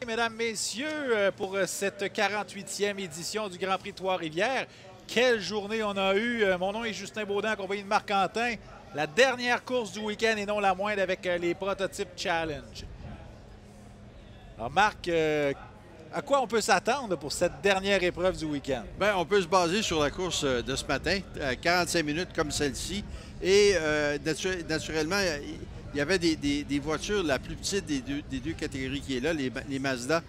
Mesdames, Messieurs, pour cette 48e édition du Grand Prix de Trois-Rivières. Quelle journée on a eue. Mon nom est Justin Baudin, accompagné de Marc-Quentin. La dernière course du week-end et non la moindre avec les Prototypes Challenge. Alors Marc, à quoi on peut s'attendre pour cette dernière épreuve du week-end? Bien, on peut se baser sur la course de ce matin, 45 minutes comme celle-ci. Et naturellement, il y avait des voitures, la plus petite des deux catégories qui est là, les Mazda,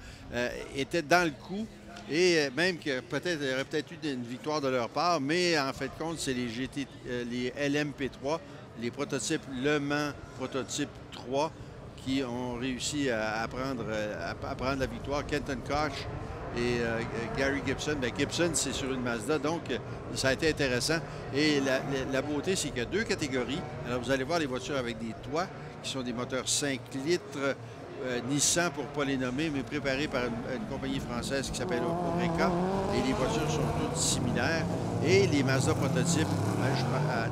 étaient dans le coup. Et même que peut-être il y aurait peut-être eu une victoire de leur part, mais en fait de compte, c'est les LMP3, les prototypes Le Mans Prototype 3, qui ont réussi à prendre la victoire. Kenton Koch et Gary Gibson. Bien, Gibson, c'est sur une Mazda, donc ça a été intéressant. Et la beauté, c'est qu'il y a deux catégories. Alors, vous allez voir les voitures avec des toits, qui sont des moteurs 5 litres, Nissan, pour ne pas les nommer, mais préparés par une compagnie française qui s'appelle Oreca. Et les voitures sont toutes similaires. Et les Mazda prototypes,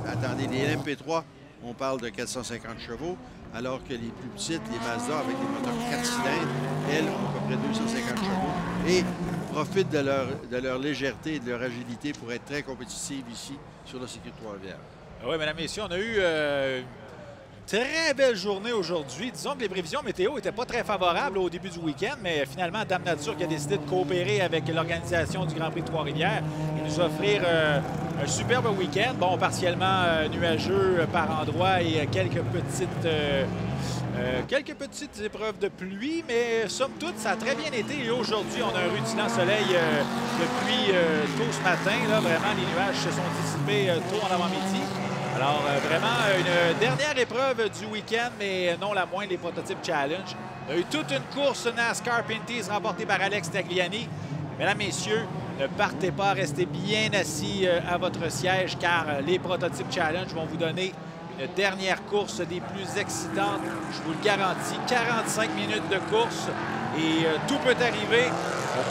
attendez, les LMP3, on parle de 450 chevaux, alors que les plus petites, les Mazda, avec des moteurs 4 cylindres, elles ont à peu près 250 chevaux et profitent de leur légèreté et de leur agilité pour être très compétitives ici sur le circuit de Trois-Rivières. Oui, mesdames et messieurs, on a eu une très belle journée aujourd'hui. Disons que les prévisions météo n'étaient pas très favorables au début du week-end, mais finalement, Dame Nature qui a décidé de coopérer avec l'organisation du Grand Prix de Trois-Rivières et nous offrir un superbe week-end. Bon, partiellement nuageux par endroits et quelques petites épreuves de pluie, mais somme toute, ça a très bien été. Et aujourd'hui, on a un rutillant soleil depuis tôt ce matin. Là, vraiment, les nuages se sont dissipés tôt en avant-midi. Alors, vraiment, une dernière épreuve du week-end, mais non la moindre, les Prototypes Challenge. On a eu toute une course NASCAR Pinties remportée par Alex Tagliani. Mesdames, Messieurs, ne partez pas, restez bien assis à votre siège, car les Prototypes Challenge vont vous donner une dernière course des plus excitantes. Je vous le garantis, 45 minutes de course et tout peut arriver.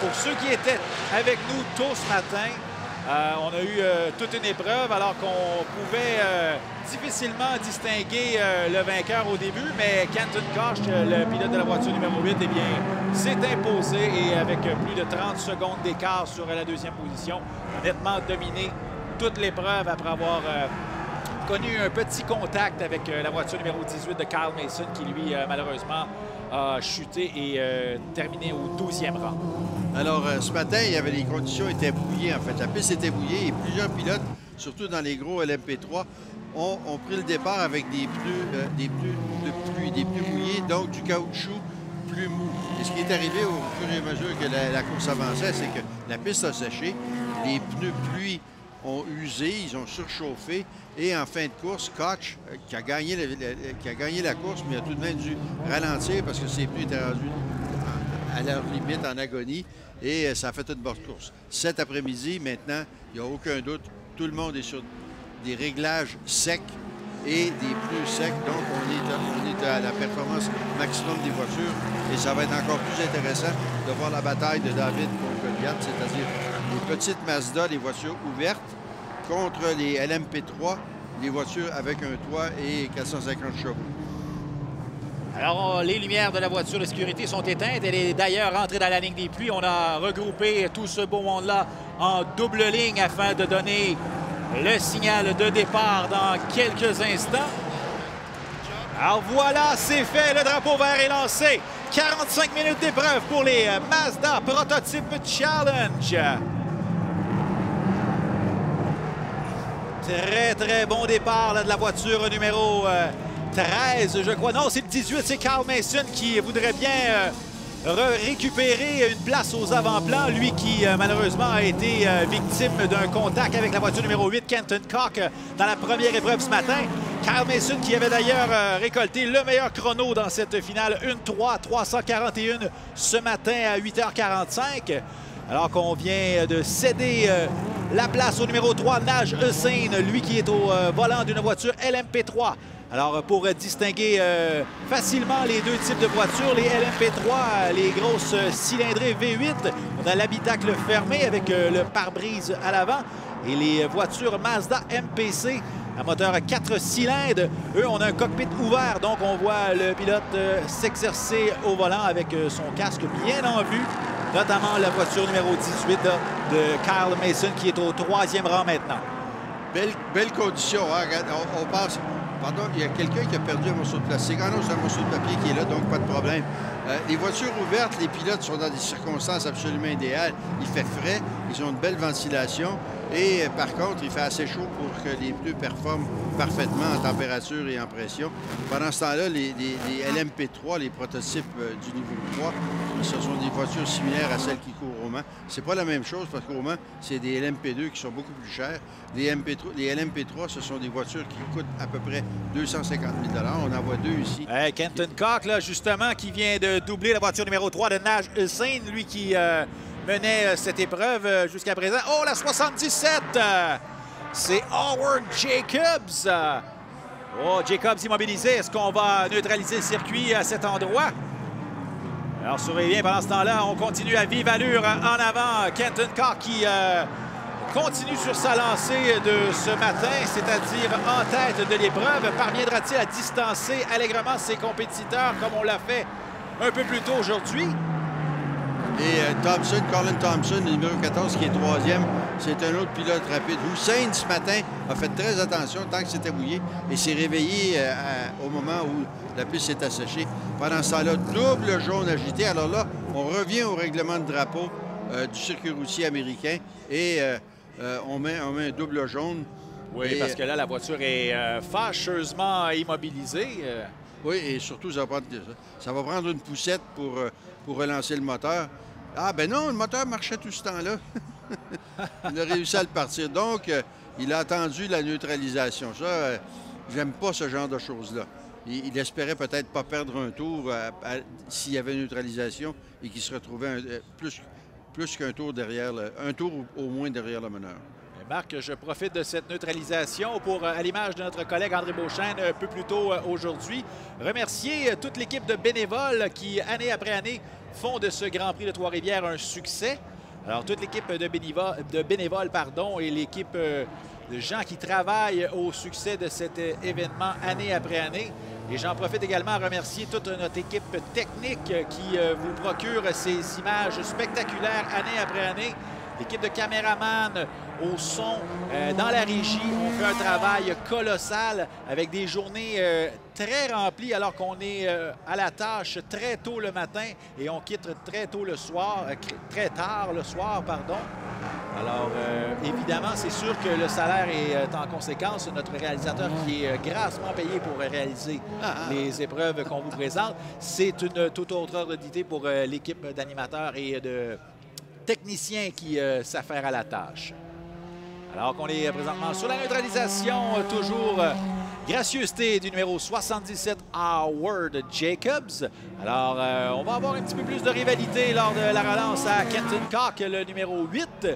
Pour ceux qui étaient avec nous tôt ce matin, on a eu toute une épreuve alors qu'on pouvait difficilement distinguer le vainqueur au début, mais Kenton Koch, le pilote de la voiture numéro 8, eh bien, s'est imposé et avec plus de 30 secondes d'écart sur la deuxième position, a nettement dominé toute l'épreuve après avoir connu un petit contact avec la voiture numéro 18 de Kyle Mason qui, lui, malheureusement, a chuté et terminé au 12e rang. Alors, ce matin, les conditions étaient bouillées, en fait. La piste était bouillée et plusieurs pilotes, surtout dans les gros LMP3, ont pris le départ avec des pneus mouillés, donc du caoutchouc plus mou. Et ce qui est arrivé au fur et à mesure que la course avançait, c'est que la piste a séché, les pneus pluie ont usé, ils ont surchauffé et en fin de course, Koch, qui a gagné la course, mais a tout de même dû ralentir parce que ses pneus étaient rendus à leur limite, en agonie, et ça a fait une bonne course. Cet après-midi, maintenant, il n'y a aucun doute, tout le monde est sur des réglages secs et des pneus secs, donc on est à la performance maximum des voitures et ça va être encore plus intéressant de voir la bataille de David contre Goliath, c'est-à-dire les petites Mazda, les voitures ouvertes, contre les LMP3, les voitures avec un toit et 450 chevaux. Alors, les lumières de la voiture de sécurité sont éteintes. Elle est d'ailleurs rentrée dans la ligne des pluies. On a regroupé tout ce beau monde-là en double ligne afin de donner le signal de départ dans quelques instants. Alors voilà, c'est fait. Le drapeau vert est lancé. 45 minutes d'épreuve pour les Mazda Prototype Challenge. Très, très bon départ là, de la voiture numéro 13, je crois. Non, c'est le 18, c'est Kyle Mason qui voudrait bien récupérer une place aux avant-plans. Lui qui, malheureusement, a été victime d'un contact avec la voiture numéro 8, Kenton Koch, dans la première épreuve ce matin. Kyle Mason qui avait d'ailleurs récolté le meilleur chrono dans cette finale, 1:03:341 ce matin à 8h45. Alors qu'on vient de céder la place au numéro 3, Naj Hussein, lui qui est au volant d'une voiture LMP3. Alors, pour distinguer facilement les deux types de voitures, les LMP3, les grosses cylindrées V8, on a l'habitacle fermé avec le pare-brise à l'avant. Et les voitures Mazda MPC à moteur 4 cylindres. Eux, on a un cockpit ouvert, donc on voit le pilote s'exercer au volant avec son casque bien en vue, notamment la voiture numéro 18 là, de Kyle Mason qui est au 3e rang maintenant. Belle condition, hein? Regarde, on passe. Pardon, il y a quelqu'un qui a perdu un morceau de plastique. Ah non, c'est un morceau de papier qui est là, donc pas de problème. Les voitures ouvertes, les pilotes sont dans des circonstances absolument idéales. Il fait frais, ils ont une belle ventilation et par contre, il fait assez chaud pour que les pneus performent parfaitement en température et en pression. Pendant ce temps-là, les LMP3, les prototypes du niveau 3, ce sont des voitures similaires à celles qui courent au Mans. C'est pas la même chose parce qu'au Mans, c'est des LMP2 qui sont beaucoup plus chers. Les LMP3, ce sont des voitures qui coûtent à peu près 250 000 $. On en voit deux ici. Hey, Kenton Koch, là, justement, qui vient de doubler la voiture numéro 3 de Naj Hussein, lui qui menait cette épreuve jusqu'à présent. Oh, la 77! C'est Howard Jacobs. Oh, Jacobs immobilisé. Est-ce qu'on va neutraliser le circuit à cet endroit? Alors, surveillez bien, pendant ce temps-là, on continue à vive allure en avant. Kenton Koch qui continue sur sa lancée de ce matin, c'est-à-dire en tête de l'épreuve. Parviendra-t-il à distancer allègrement ses compétiteurs comme on l'a fait un peu plus tôt aujourd'hui? Et Colin Thompson, le numéro 14, qui est 3e, c'est un autre pilote rapide. Hussein, ce matin, a fait très attention tant que c'était mouillé et s'est réveillé au moment où la piste s'est asséchée. Pendant ce temps-là, double jaune agité. Alors là, on revient au règlement de drapeau du circuit routier américain et on met un double jaune. Oui, parce que là, la voiture est fâcheusement immobilisée. Oui, et surtout, ça va prendre une poussette pour relancer le moteur. Ah, ben non, le moteur marchait tout ce temps-là. Il a réussi à le partir. Donc, il a attendu la neutralisation. Ça, j'aime pas ce genre de choses-là. Il espérait peut-être pas perdre un tour s'il y avait neutralisation et qu'il se retrouvait plus qu'un tour derrière, un tour au moins derrière le meneur. Marc, je profite de cette neutralisation pour, à l'image de notre collègue André Beauchesne un peu plus tôt aujourd'hui, remercier toute l'équipe de bénévoles qui, année après année, font de ce Grand Prix de Trois-Rivières un succès. Alors, toute l'équipe de bénévoles et l'équipe de gens qui travaillent au succès de cet événement année après année. Et j'en profite également à remercier toute notre équipe technique qui vous procure ces images spectaculaires année après année. L'équipe de caméramans au son, dans la régie, on fait un travail colossal avec des journées très remplies alors qu'on est à la tâche très tôt le matin et on quitte très tôt le soir, très tard le soir, pardon. Alors, évidemment, c'est sûr que le salaire est en conséquence. Notre réalisateur qui est grassement payé pour réaliser les épreuves qu'on vous présente. C'est une toute autre ordre d'idée pour l'équipe d'animateurs et de techniciens qui s'affairent à la tâche. Alors qu'on est présentement sur la neutralisation, toujours gracieuseté du numéro 77, Howard Jacobs. Alors, on va avoir un petit peu plus de rivalité lors de la relance à Kenton Koch, le numéro 8.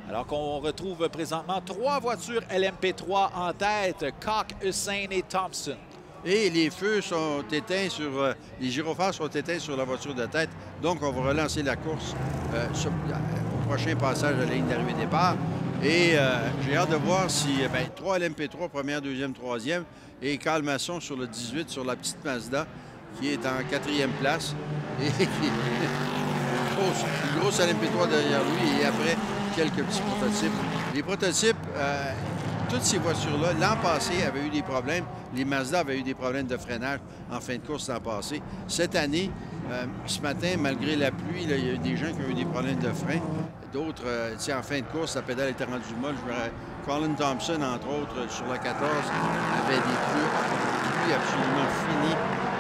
Alors qu'on retrouve présentement 3 voitures LMP3 en tête, Koch, Hussein et Thompson. Et les feux sont éteints les gyrophares sont éteints sur la voiture de tête. Donc, on va relancer la course au prochain passage de la ligne d'arrivée-départ. Et j'ai hâte de voir si 3 LMP3, première, deuxième, troisième, et Carl Masson sur le 18, sur la petite Mazda, qui est en 4e place. Et une grosse LMP3 derrière lui, et après, quelques petits prototypes. Les prototypes, toutes ces voitures-là, l'an passé, avaient eu des problèmes. Les Mazda avaient eu des problèmes de freinage en fin de course l'an passé. Cette année, ce matin, malgré la pluie, il y a eu des gens qui ont eu des problèmes de frein. D'autres, en fin de course, la pédale était rendue molle. Colin Thompson, entre autres, sur la 14, avait des pluies absolument finis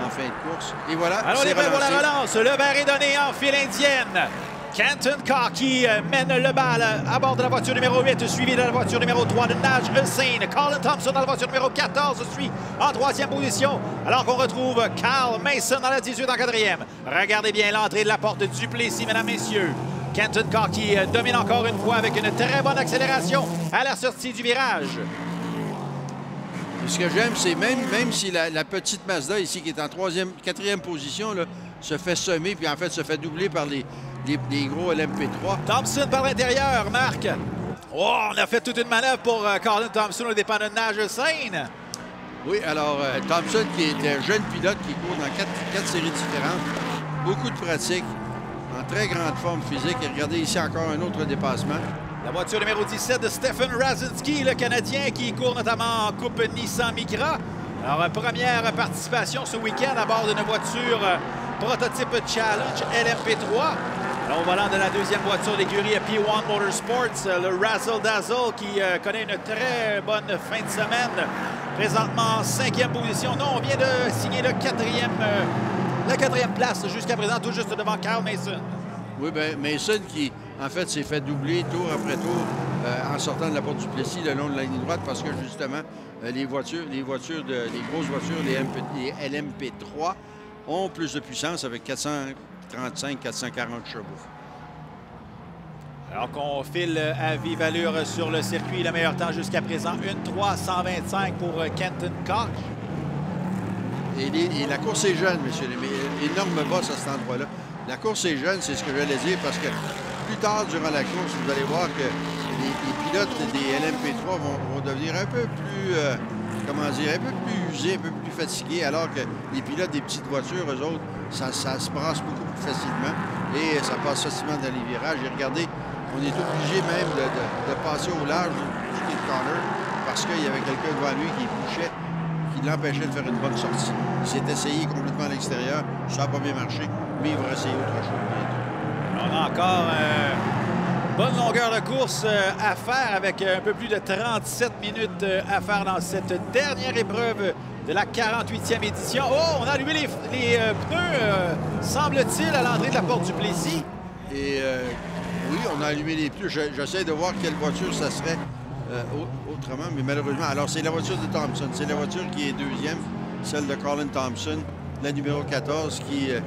en fin de course. Et voilà, alors, on est prêt pour la relance. Le verre est donné en file indienne. Kenton Koch qui mène le bal à bord de la voiture numéro 8, suivi de la voiture numéro 3 de Naj Hussein. Colin Thompson dans la voiture numéro 14 suit en 3e position, alors qu'on retrouve Kyle Mason dans la 18 en 4e. Regardez bien l'entrée de la porte du Plessis, mesdames, messieurs. Kenton Koch qui domine encore une fois avec une très bonne accélération à la sortie du virage. Et ce que j'aime, c'est même si la petite Mazda ici, qui est en 4e position, là, se fait semer, puis en fait se fait doubler par les gros LMP3. Thompson par l'intérieur, Marc. Oh, on a fait toute une manœuvre pour Colin Thompson au départ de Nagel-Sainte. Oui, alors Thompson, qui est un jeune pilote qui court dans quatre séries différentes, beaucoup de pratique, en très grande forme physique. Et regardez ici encore un autre dépassement. La voiture numéro 17 de Stefan Rasinski, le Canadien qui court notamment en Coupe Nissan Micra. Alors, première participation ce week-end à bord d'une voiture prototype Challenge LMP3. Alors, au volant de la deuxième voiture d'écurie P1 Motorsports, le Razzle Dazzle qui connaît une très bonne fin de semaine. Présentement en 5e position. Non, on vient de signer la quatrième place jusqu'à présent, tout juste devant Kyle Mason. Oui, bien, Mason qui, en fait, s'est fait doubler tour après tour en sortant de la porte du Plessis le long de la ligne droite parce que, justement, les grosses voitures, les LMP3, ont plus de puissance avec 435, 440 chevaux. Alors qu'on file à vive allure sur le circuit, le meilleur temps jusqu'à présent, 1:3:125 pour Kenton Koch. Et la course est jeune, messieurs. Énorme bosse à cet endroit-là. La course est jeune, c'est ce que j'allais dire, parce que plus tard durant la course, vous allez voir que les pilotes des LMP3 vont devenir un peu plus, un peu plus usés, un peu plus fatigués, alors que les pilotes des petites voitures, eux autres, ça se brasse beaucoup plus facilement et ça passe facilement dans les virages. Et regardez, on est obligé même de passer au large du skid corner parce qu'il y avait quelqu'un devant lui qui bouchait, qui l'empêchait de faire une bonne sortie. Il s'est essayé complètement à l'extérieur, ça n'a pas bien marché, mais il va essayer autre chose bientôt. On a encore bonne longueur de course à faire avec un peu plus de 37 minutes à faire dans cette dernière épreuve de la 48e édition. Oh, on a allumé les pneus, semble-t-il, à l'entrée de la porte du Plessis. Et oui, on a allumé les pneus. J'essaie de voir quelle voiture ça serait autrement, mais malheureusement. Alors, c'est la voiture de Thompson. C'est la voiture qui est deuxième, celle de Colin Thompson, la numéro 14, qui a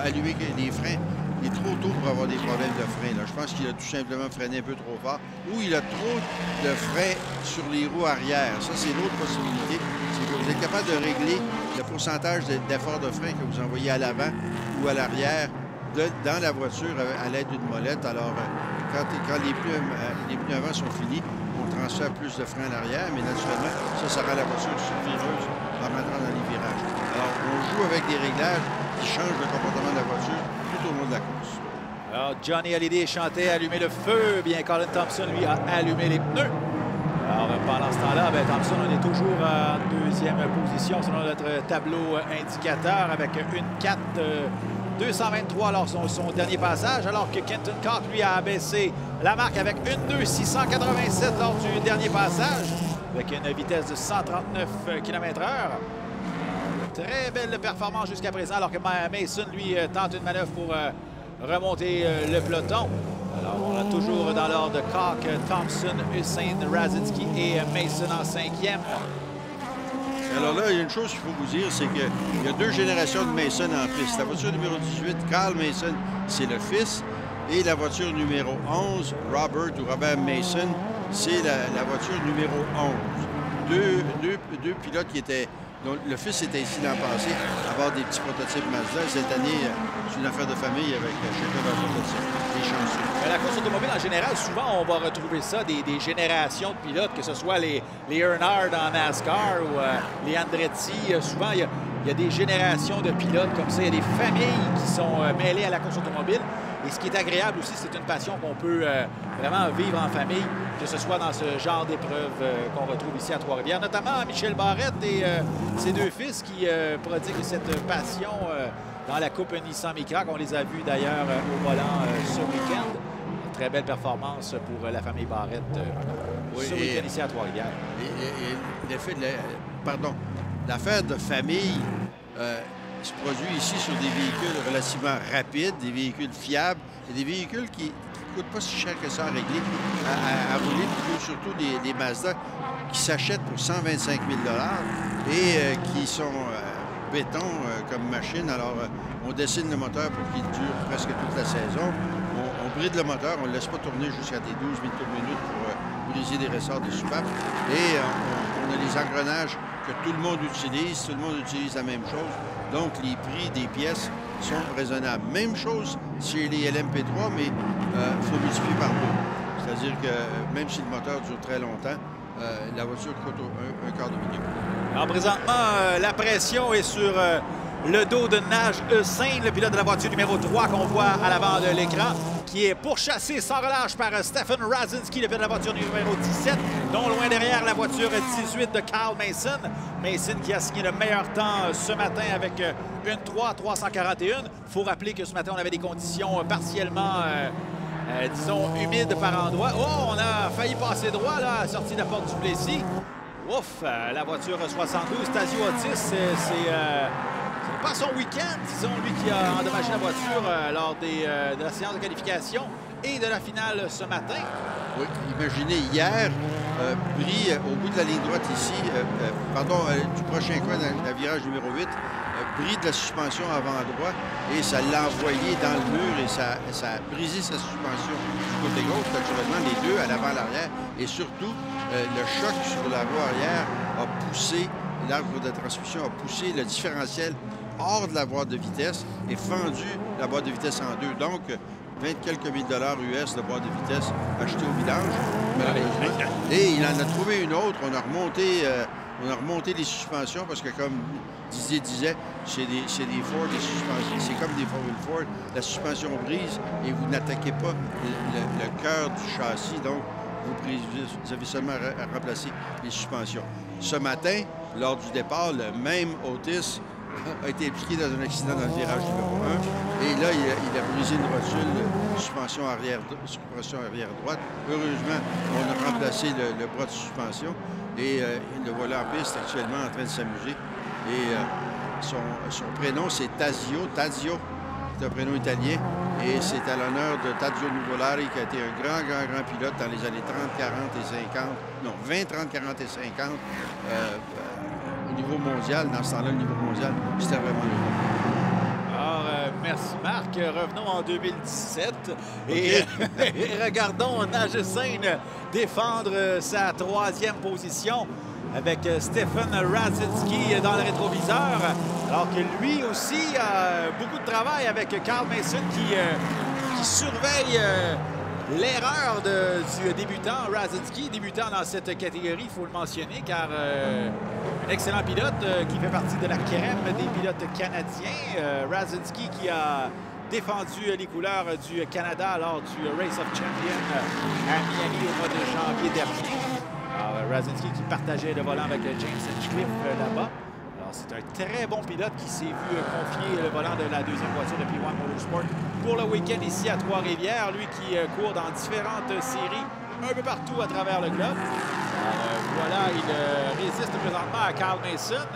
allumé les freins. Il est trop tôt pour avoir des problèmes de frein. Là. Je pense qu'il a tout simplement freiné un peu trop fort ou il a trop de frein sur les roues arrière. Ça, c'est l'autre possibilité. C'est que vous êtes capable de régler le pourcentage d'effort de frein que vous envoyez à l'avant ou à l'arrière dans la voiture à l'aide d'une molette. Alors, quand les pneus avant sont finis, on transfère plus de frein à l'arrière, mais naturellement, ça rend la voiture survireuse en rentrant dans les virages. Alors, on joue avec des réglages qui changent le comportement de la voiture tout au long de la course. Alors, Johnny Hallyday chantait « Allumer le feu », bien Colin Thompson, lui, a allumé les pneus. Alors, pendant ce temps-là, Thompson, on est toujours en deuxième position selon notre tableau indicateur avec une 4:223 lors de son dernier passage, alors que Kenton Koch, lui, a abaissé la marque avec une 2:687 lors du dernier passage, avec une vitesse de 139 km/h. Très belle performance jusqu'à présent, alors que Mason, lui, tente une manœuvre pour remonter le peloton. Alors, on a toujours dans l'ordre Koch, Thompson, Hussein, Rasinski et Mason en 5e. Alors là, il y a une chose qu'il faut vous dire, c'est qu'il y a deux générations de Mason en piste. La voiture numéro 18, Kyle Mason, c'est le fils. Et la voiture numéro 11, Robert Mason, c'est la voiture numéro 11. Deux pilotes qui étaient... Donc, le fils était ici l'an passé à bord des petits prototypes Mazda. Cette année, c'est une affaire de famille avec chacun d'un prototype. Des chanceux. Mais la course automobile, en général, souvent, on va retrouver ça, des générations de pilotes, que ce soit les Earnhardt en NASCAR ou les Andretti. Souvent, il y a des générations de pilotes comme ça. Il y a des familles qui sont mêlées à la course automobile. Et ce qui est agréable aussi, c'est une passion qu'on peut vraiment vivre en famille, que ce soit dans ce genre d'épreuve qu'on retrouve ici à Trois-Rivières, notamment Michel Barrette et ses deux fils qui prodiguent cette passion dans la Coupe Nissan Micra, qu'on les a vus d'ailleurs au volant ce week-end. Très belle performance pour la famille Barrette ce week-end ici à Trois-Rivières. L'affaire de famille se produit ici sur des véhicules relativement rapides, des véhicules fiables et des véhicules qui ne coûtent pas si cher que ça à régler, à rouler, surtout des Mazda qui s'achètent pour 125 000 $ et qui sont béton comme machine. Alors, on dessine le moteur pour qu'il dure presque toute la saison. On bride le moteur, on ne le laisse pas tourner jusqu'à des 12 000 tours minutes pour briser des ressorts des soupapes. Et on a les engrenages que tout le monde utilise la même chose. Donc, les prix des pièces sont raisonnables. Même chose chez les LMP3, mais il faut multiplier par deux. C'est-à-dire que même si le moteur dure très longtemps, la voiture coûte un quart de million. Alors, présentement, la pression est sur le dos de Naj Hussain, le pilote de la voiture numéro 3 qu'on voit à l'avant de l'écran, qui est pourchassé sans relâche par Stefan Rasinski, le pilote de la voiture numéro 17, dont loin derrière la voiture 18 de Kyle Mason. Mason qui a signé le meilleur temps ce matin avec une 3:341. Il faut rappeler que ce matin, on avait des conditions partiellement, disons, humides par endroits. Oh, on a failli passer droit là, à la sortie de la porte du Plessis. Ouf, la voiture 72, Tazio Otis, c'est pas son week-end, disons, lui qui a endommagé la voiture lors de la séance de qualification et de la finale ce matin. Oui, imaginez, hier, Brie, au bout de la ligne droite ici, du prochain coin, dans le virage numéro 8, Brie de la suspension avant droit et ça l'a envoyé dans le mur et ça a brisé sa suspension du côté gauche, naturellement, les deux, à l'avant, à l'arrière. Et surtout, le choc sur la roue arrière a poussé, l'arbre de transmission a poussé le différentiel hors de la boîte de vitesse et fendu la boîte de vitesse en deux. Donc, 20 quelques mille dollars US de boîte de vitesse achetée au village, malheureusement. Et il en a trouvé une autre. On a remonté les suspensions parce que, comme Didier disait, chez des Ford, les suspensions, c'est comme des Ford. La suspension brise et vous n'attaquez pas le cœur du châssis. Donc, vous avez seulement à remplacer les suspensions. Ce matin, lors du départ, le même Otis a été impliqué dans un accident dans le virage numéro 1. Et là, il a brisé une rotule de suspension arrière droite. Heureusement, on a remplacé le bras de suspension. Et le voilà en piste actuellement en train de s'amuser. Et son prénom, c'est Tazio. Tazio, c'est un prénom italien. Et c'est à l'honneur de Tazio Nuvolari, qui a été un grand pilote dans les années 30, 40 et 50. Non, 20, 30, 40 et 50. Au niveau mondial, dans ce temps-là, le niveau mondial, c'était vraiment le Alors, merci Marc. Revenons en 2017 et, et regardons Naj Hussain défendre sa 3e position avec Stefan Rasinski dans le rétroviseur, alors que lui aussi a beaucoup de travail avec Kyle Mason qui surveille l'erreur du débutant Rasinski, débutant dans cette catégorie, il faut le mentionner, car un excellent pilote qui fait partie de la crème des pilotes canadiens. Rasinski qui a défendu les couleurs du Canada lors du Race of Champions à Miami au mois de janvier dernier. Alors, Rasinski qui partageait le volant avec James Hinchcliffe là-bas. Alors, c'est un très bon pilote qui s'est vu confier le volant de la 2e voiture de P1 Motorsport pour le week-end ici à Trois-Rivières. Lui qui court dans différentes séries un peu partout à travers le globe. Voilà, il résiste présentement à Kyle Mason.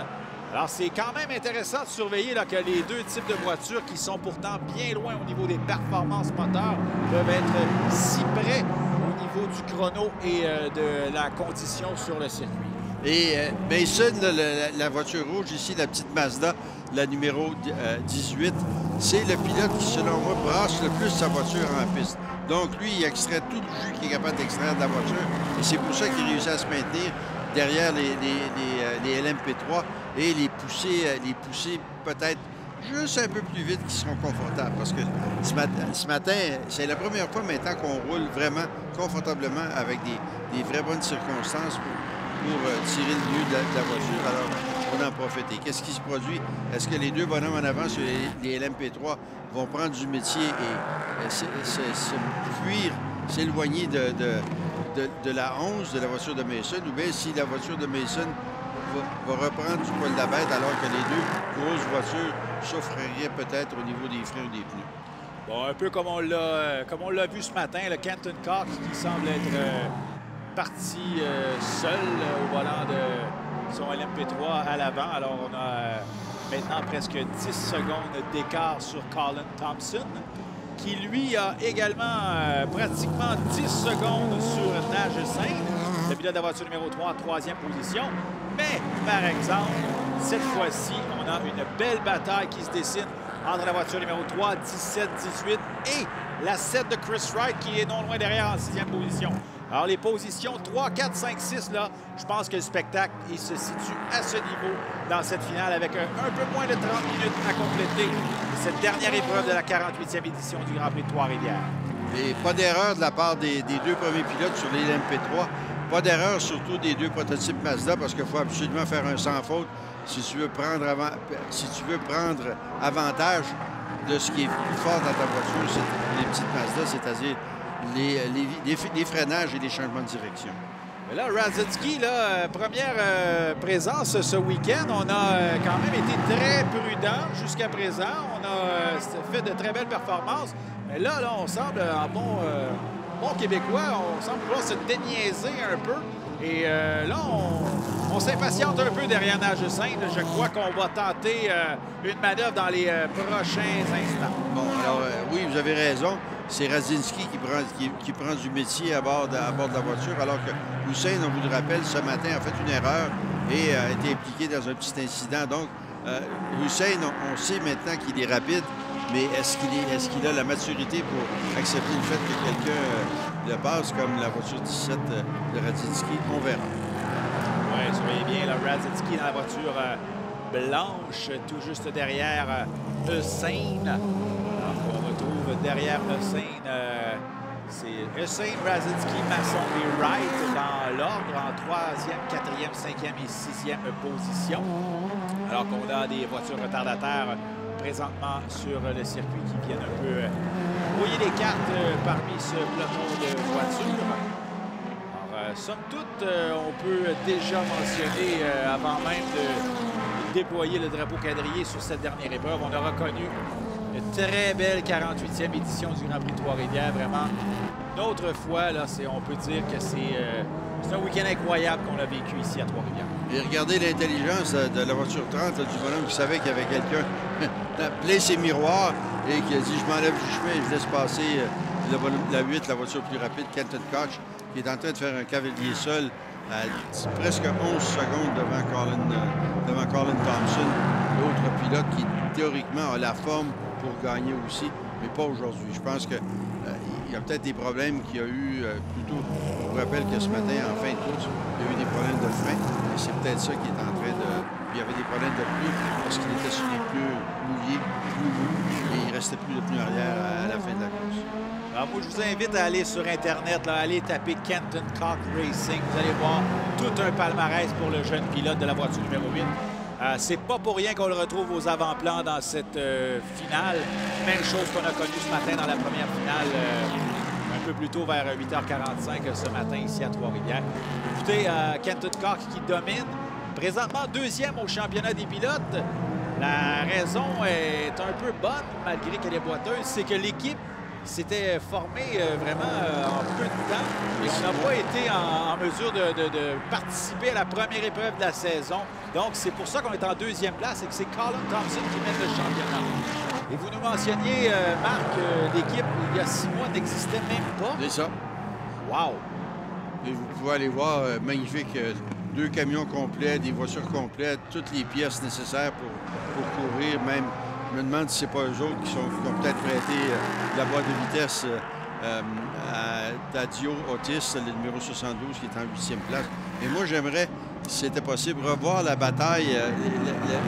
Alors, c'est quand même intéressant de surveiller là, que les deux types de voitures qui sont pourtant bien loin au niveau des performances moteurs peuvent être si près au niveau du chrono et de la condition sur le circuit. Et Mason, la voiture rouge ici, la petite Mazda, la numéro 18, c'est le pilote qui, selon moi, brasse le plus sa voiture en piste. Donc, lui, il extrait tout le jus qu'il est capable d'extraire de la voiture. Et c'est pour ça qu'il réussit à se maintenir derrière les LMP3 et les pousser peut-être juste un peu plus vite, qui seront confortables. Parce que ce matin, c'est la première fois maintenant qu'on roule vraiment confortablement avec des vraies bonnes circonstances pour tirer le mieux de la voiture. Alors, on en profite. Qu'est-ce qui se produit? Est-ce que les deux bonhommes en avant sur les LMP3 vont prendre du métier et fuir, s'éloigner de la 11 de la voiture de Mason, ou bien si la voiture de Mason va reprendre du poil de la bête alors que les deux grosses voitures souffriraient peut-être au niveau des freins ou des pneus? Bon, un peu comme on l'a vu ce matin, le Kenton Cox qui semble être parti seul au volant de son LMP3 à l'avant. Alors, on a maintenant presque 10 secondes d'écart sur Colin Thompson, qui lui a également pratiquement 10 secondes sur Naj Hussain, le pilote de la voiture numéro 3 en 3e position. Mais, par exemple, cette fois-ci, on a une belle bataille qui se dessine entre la voiture numéro 3, 17, 18 et la 7 de Chris Wright qui est non loin derrière en 6e position. Alors, les positions 3, 4, 5, 6, là, je pense que le spectacle, il se situe à ce niveau dans cette finale avec un peu moins de 30 minutes à compléter cette dernière épreuve de la 48e édition du Grand Prix de Trois-Rivières. Et pas d'erreur de la part des deux premiers pilotes sur les LMP3. Pas d'erreur surtout des deux prototypes Mazda parce qu'il faut absolument faire un sans faute si tu veux prendre, avantage de ce qui est plus fort dans ta voiture, c'est les petites Mazda, c'est-à-dire les freinages et les changements de direction. Mais là, Radzinsky, là, première présence ce week-end. On a quand même été très prudent jusqu'à présent. On a fait de très belles performances. Mais là on semble, en bon québécois, on semble vouloir se déniaiser un peu. Et là, on s'impatiente un peu derrière Nagecin. Je crois qu'on va tenter une manœuvre dans les prochains instants. Bon, alors, oui, vous avez raison. C'est Radzinsky qui prend du métier à bord de la voiture, alors que Hussein, on vous le rappelle, ce matin a fait une erreur et a été impliqué dans un petit incident. Donc, Hussein, on sait maintenant qu'il est rapide, mais est-ce qu'il a la maturité pour accepter le fait que quelqu'un le passe comme la voiture 17 de Radzinsky? On verra. Oui, soyez bien, là, Radzinsky dans la voiture blanche, tout juste derrière Hussein. On retrouve derrière Hussein, c'est Hussein, Radzinsky, Masson et Wright dans l'ordre en 3e, 4e, 5e et 6e position. Alors qu'on a des voitures retardataires présentement sur le circuit qui viennent un peu brouiller les cartes parmi ce peloton de voitures. Alors, somme toute, on peut déjà mentionner, avant même de déployer le drapeau quadrillé sur cette dernière épreuve, on a reconnu une très belle 48e édition du Grand Prix de Trois-Rivières. Vraiment, une autre fois, là, on peut dire que c'est un week-end incroyable qu'on a vécu ici à Trois-Rivières. Et regardez l'intelligence de la voiture 30, là, du bonhomme qui savait qu'il y avait quelqu'un plein ses miroirs et qui a dit « Je m'enlève du chemin et je laisse passer la 8, la voiture plus rapide, Kenton Koch, qui est en train de faire un cavalier seul à presque 11 secondes devant Colin Thompson, l'autre pilote qui, théoriquement, a la forme pour gagner aussi, mais pas aujourd'hui. Je pense qu'il y a peut-être des problèmes qu'il y a eu plutôt. Je vous rappelle que ce matin, en fin de course, il y a eu des problèmes de frein. Et c'est peut-être ça qui est en train de... Il y avait des problèmes de pneus parce qu'il était sur les pneus mouillés, et il ne restait plus de pneus arrière à la fin de la course. Alors moi, je vous invite à aller sur Internet, là, aller taper Kenton Koch Racing. Vous allez voir tout un palmarès pour le jeune pilote de la voiture numéro 8. C'est pas pour rien qu'on le retrouve aux avant-plans dans cette finale. Même chose qu'on a connu ce matin dans la première finale, un peu plus tôt vers 8h45 ce matin ici à Trois-Rivières. Écoutez, Kenton Koch qui domine. Présentement deuxième au championnat des pilotes. La raison est un peu bonne, malgré qu'elle est boiteuse, c'est que l'équipe s'était formée vraiment en peu de temps et qui n'a pas été en mesure de participer à la première épreuve de la saison. Donc, c'est pour ça qu'on est en deuxième place et que c'est Colin Thompson qui mène le championnat. Et vous nous mentionniez, Marc, l'équipe, il y a 6 mois, n'existait même pas. C'est ça. Wow! Et vous pouvez aller voir, magnifique, 2 camions complets, des voitures complètes, toutes les pièces nécessaires pour courir. Même, je me demande si ce n'est pas eux autres qui ont peut-être prêté la boîte de vitesse à Dadio Otis, le numéro 72, qui est en 8e place. Et moi, j'aimerais, si c'était possible, revoir la bataille,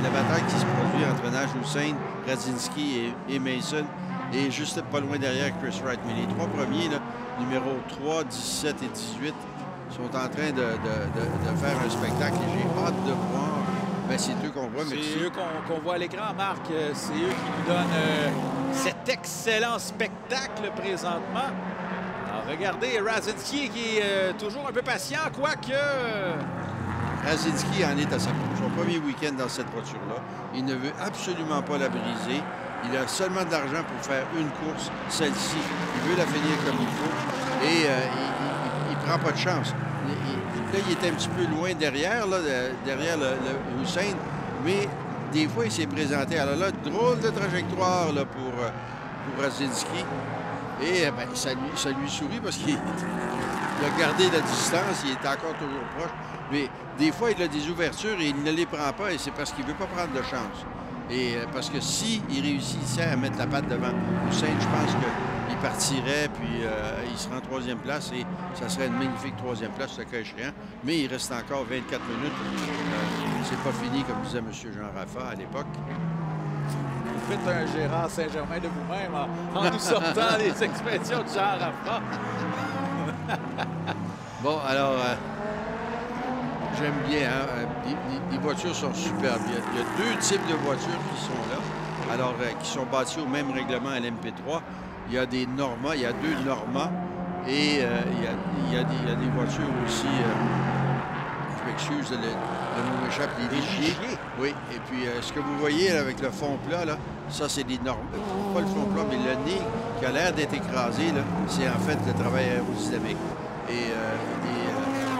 la bataille qui se produit entre Nagecin, Radzinsky et Mason, et juste pas loin derrière Chris Wright. Mais les 3 premiers, là, numéros 3, 17 et 18, sont en train de faire un spectacle et j'ai hâte de voir. Bien, c'est eux qu'on voit. C'est eux qu'on voit à l'écran, Marc. C'est eux qui nous donnent cet excellent spectacle présentement. Alors, regardez, Radzinsky qui est toujours un peu patient, quoique... Radzinsky en est à son premier week-end dans cette voiture-là. Il ne veut absolument pas la briser. Il a seulement de l'argent pour faire une course, celle-ci. Il veut la finir comme il faut. Et il ne prend pas de chance. Là, il est un petit peu loin derrière, là, derrière le Hussein, mais des fois, il s'est présenté. Alors là, drôle de trajectoire là, pour Radzinsky. Et ben, ça lui sourit parce qu'il a gardé la distance, il est encore toujours proche. Mais des fois, il a des ouvertures et il ne les prend pas, et c'est parce qu'il ne veut pas prendre de chance. Et parce que s'il réussissait à mettre la patte devant Hussein, je pense qu'il partirait, puis il serait en 3e place, et ça serait une magnifique 3e place, ce cas échéant. Mais il reste encore 24 minutes. C'est pas fini, comme disait M. Jean Raffa à l'époque. faites un Gérard Saint-Germain de vous-même en nous sortant les expressions de Jean Raffat. Bon, alors, j'aime bien. Hein? Les voitures sont superbes. Il y a deux types de voitures qui sont là, alors qui sont bâties au même règlement à l'MP3. Il y a des Norma, il y a deux Norma, et il y a des voitures aussi, je m'excuse, le mot m'échappe, les Ligier. Oui, et puis ce que vous voyez là, avec le fond plat, là, ça c'est des Norma. Pas le fond plat, mais le nez qui a l'air d'être écrasé, c'est en fait le travail aérodynamique. Et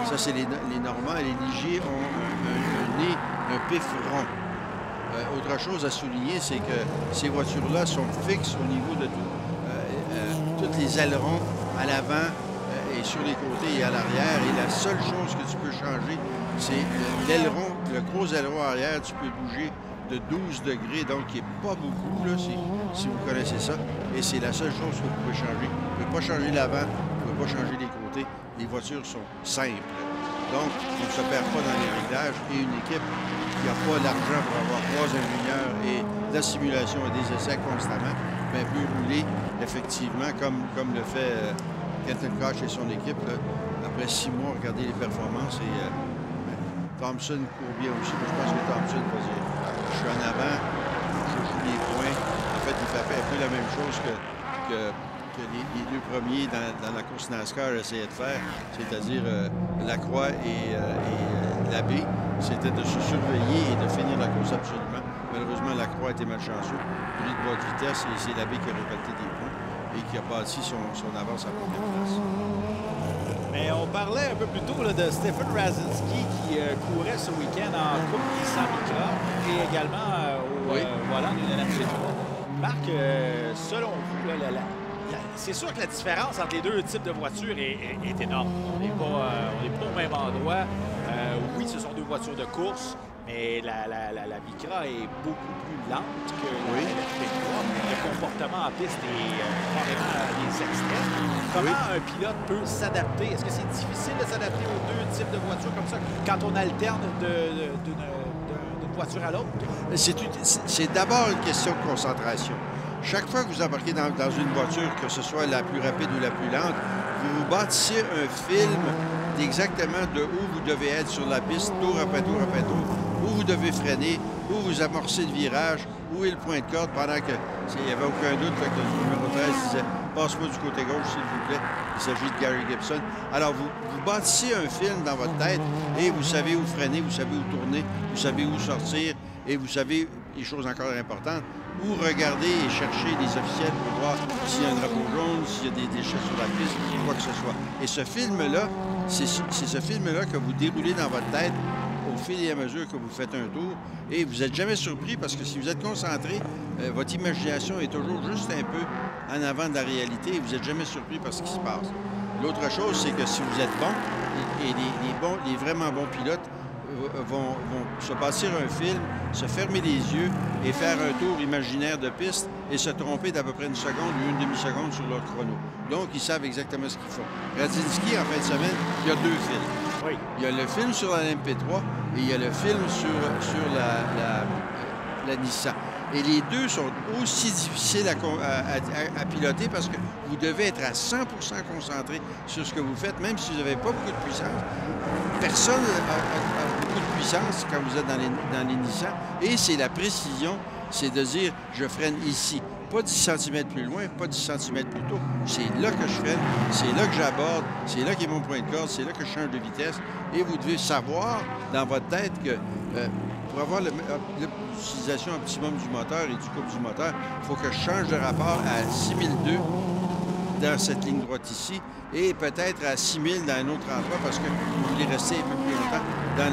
ça, c'est les Normands. Et les Ligier ont un nez, un pif rond. Autre chose à souligner, c'est que ces voitures-là sont fixes au niveau de tout. Tous les ailerons à l'avant et sur les côtés et à l'arrière. Et la seule chose que tu peux changer, c'est l'aileron, le gros aileron arrière, tu peux bouger de 12 degrés, donc qui n'est pas beaucoup, là, si vous connaissez ça. Et c'est la seule chose que vous pouvez changer. Vous ne pouvez pas changer l'avant, vous ne pouvez pas changer les côtés. Les voitures sont simples. Donc, on ne se perd pas dans les réglages. Et une équipe qui n'a pas l'argent pour avoir 3 ingénieurs et de la simulation et des essais constamment, bien, peut rouler effectivement comme le fait Kenton Koch et son équipe. Là, après 6 mois, regardez les performances. Et Thompson court bien aussi. Moi, je pense que Thompson va dire je suis en avant, je joue les points. En fait, il fait un peu la même chose que les deux premiers dans la course NASCAR essayaient de faire, c'est-à-dire Lacroix et Labbé, c'était de se surveiller et de finir la course absolument. Malheureusement, Lacroix a été malchanceux. Au lieu de bois de vitesse, et c'est Labbé qui a récolté des points et qui a bâti son avance à la première place. Mais on parlait un peu plus tôt là, de Stefan Rasinski qui courait ce week-end en Coupe Nissan Micra et également au volant d'une LMP3. Marc, selon vous, c'est sûr que la différence entre les deux types de voitures est énorme. On n'est pas au même endroit. Oui, ce sont deux voitures de course, mais la Micra est beaucoup plus lente que la LMP3. Le comportement en piste est carrément des extrêmes. Comment un pilote peut s'adapter? Est-ce que c'est difficile de s'adapter aux deux types de voitures comme ça quand on alterne d'une voiture à l'autre? C'est d'abord une question de concentration. Chaque fois que vous embarquez dans une voiture, que ce soit la plus rapide ou la plus lente, vous bâtissez un film d'exactement de où vous devez être sur la piste, tour après tour après tour, où vous devez freiner, où vous amorcez le virage, où est le point de corde, pendant que il n'y avait aucun doute là, que le numéro 13 disait « Passe-moi du côté gauche, s'il vous plaît ». Il s'agit de Gary Gibson. Alors, vous bâtissez un film dans votre tête et vous savez où freiner, vous savez où tourner, vous savez où sortir et vous savez, les choses encore importantes, où regarder et chercher les officiels pour voir s'il y a un drapeau jaune, s'il y a des déchets sur la piste, quoi que ce soit. Et ce film-là, c'est ce film-là que vous déroulez dans votre tête au fil et à mesure que vous faites un tour. Et vous n'êtes jamais surpris parce que si vous êtes concentré, votre imagination est toujours juste un peu en avant de la réalité et vous n'êtes jamais surpris par ce qui se passe. L'autre chose, c'est que si vous êtes bon, et les vraiment bons pilotes vont se bâtir un film, se fermer les yeux et faire un tour imaginaire de piste et se tromper d'à peu près une seconde ou une demi-seconde sur leur chrono. Donc, ils savent exactement ce qu'ils font. Rasinski, en fin de semaine, il y a deux films. Oui. Il y a le film sur la MP3 et il y a le film sur la Nissan. Et les deux sont aussi difficiles à piloter parce que vous devez être à 100 concentré sur ce que vous faites, même si vous n'avez pas beaucoup de puissance. Personne n'a beaucoup de puissance quand vous êtes dans les Nissan. Et c'est la précision, c'est de dire, je freine ici. Pas 10 cm plus loin, pas 10 cm plus tôt. C'est là que je freine, c'est là que j'aborde, c'est là qu'est mon point de corde, c'est là que je change de vitesse. Et vous devez savoir dans votre tête que pour avoir l'utilisation optimum du moteur et du couple du moteur, il faut que je change de rapport à 6002 dans cette ligne droite ici et peut-être à 6000 dans un autre endroit parce que vous voulez rester un peu plus longtemps dans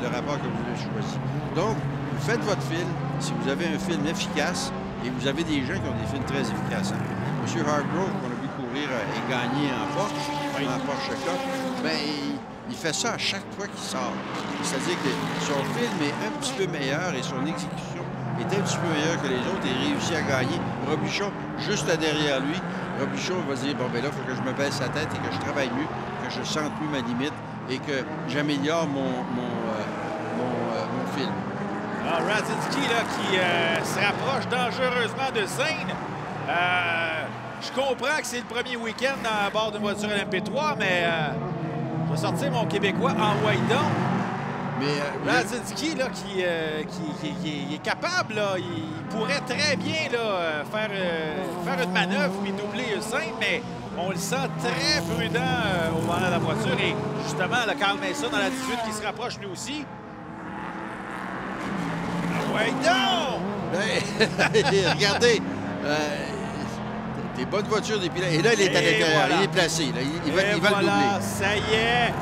le rapport que vous avez choisi. Donc, vous faites votre film. Si vous avez un film efficace, et vous avez des gens qui ont des films très efficaces. Hein? M. Hargrove, qu'on a vu courir et gagner en Porsche Cup, bien, il fait ça à chaque fois qu'il sort. C'est-à-dire que son film est un petit peu meilleur et son exécution est un petit peu meilleure que les autres et réussit à gagner. Robichon, juste derrière lui, Robichon va dire, bon, ben là, il faut que je me baisse la tête et que je travaille mieux, que je sente mieux ma limite et que j'améliore mon film. Ah, Radzinski là, qui se rapproche dangereusement de Zane. Je comprends que c'est le premier week-end à bord d'une voiture LMP3, mais je vais sortir mon Québécois en Waydon. Mais Radzinski, là, qui est capable, là, il pourrait très bien là, faire une manœuvre et doubler Zane, mais on le sent très prudent au volant de la voiture. Et justement, le Carl Mason dans la 18 qui se rapproche lui aussi. Waydon! Regardez, des bonnes voitures des pilotes. Et là, il est à l'intérieur, voilà. Il est placé. Là. Il va le doubler. Ça y est,